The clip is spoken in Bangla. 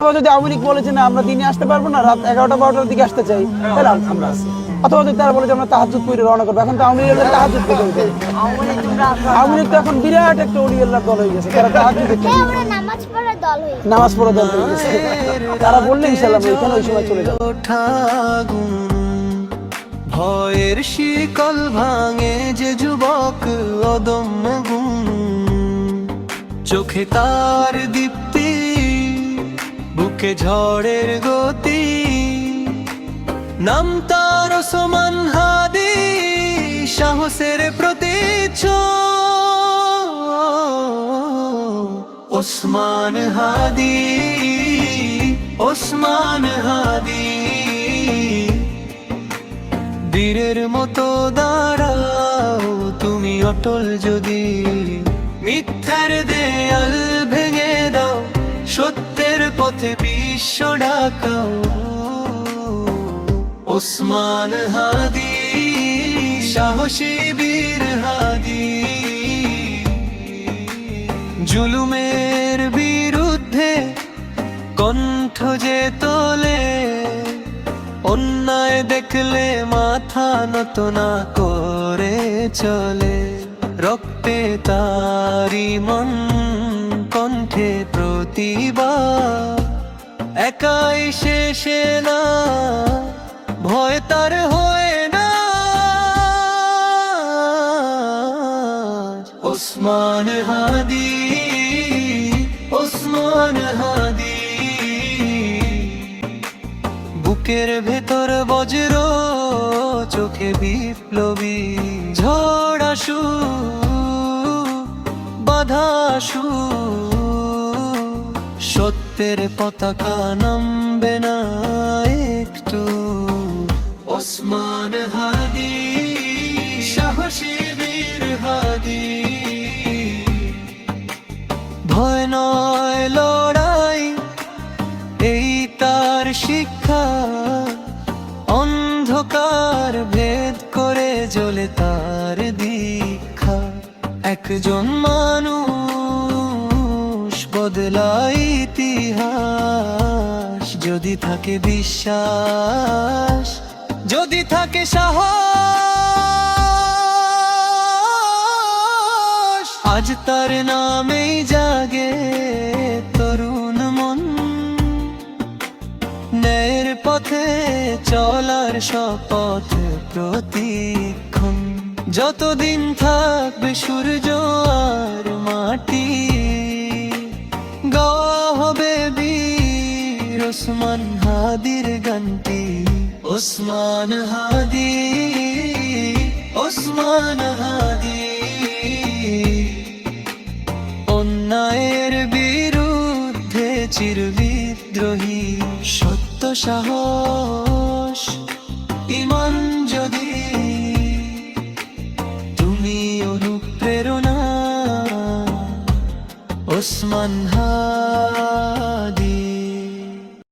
যদি আওয়ামী লীগ বলেছে না আমরা দিনে আসতে পারবো না, রাত 11টা-12টার দিকে আসতে চাই, তাহলে আমরা আসি। অথবা যদি তারা বলে যে আমরা তাহাজ্জুদ পড়ে রওনা করবো, এখন তো আওয়ামী লীগের তাহাজ্জুদ পড়ে উঠে। আওয়ামী লীগ তো এখন বিরাট একটা ওলিয়াল্লাহর দল হয়ে গেছে, তারা তাহাজ্জুদ নামাজ পড়ার দল হয়ে গেছে। তারা বললে ইনশাআল্লাহ এখানে ওই সময় চলে যাবো। ভয়ের শিকল ভাঙে যে যুবক অদম্য গুণ, চোখে তার দীপ্তি, বুকে ঝড়ের গতি, নাম তার ওসমান হাদি, সাহসের প্রতীচ্ছ ওসমান হাদি, ওসমান হাদি। বীরের মতো দাঁড়াও তুমি অটল, যদি মিথ্যার দেয়াল ভেঙে দাও, সত্যের পথে বিশ্ব ডাকাও। ওসমান হাদি, সাহসী বীর হাদি, জুলুমের বিরুদ্ধে কণ্ঠ যে তোলে, অন্যায় দেখলে মাথা নত না করে চলে। রক্তে তারি মন, কণ্ঠে প্রতিবাদ, একাই শেষে না, ভয় তার হয় না। ওসমান হাদি, ওসমান হাদি। বুকের ভেতর বজ্র, চোখে বিপ্লবী, ঝড় আসু বাধা আসু, সত্যের পতাকা নামবে না একটু। ওসমান হাদি, সাহসী বীর হাদি। ভয় নয় লড়াই, এই তার শিক্ষা, অন্ধকার ভেদ করে জ্বলে তার দীক্ষা। একজন মানুষ বদলায় ইতিহাস, যদি থাকে বিশ্বাস, যদি থাকে সাহস। আজ তার নামেই জাগে তরুণ মন, ন্যায়ের পথে চলার শপথ প্রতিক্ষণ। যতদিন থাকবে সূর্য আর মাটি, গাওয়া হবে বীর ওসমান হাদির গানটি। ওসমান হাদি, ওসমান হাদি। অন্যায়ের বিরুদ্ধে চিরবিদ্রোহী, সত্য সাহস ঈমান যদি, তুমি অনুপ্রেরণা। ওসমান হাদি।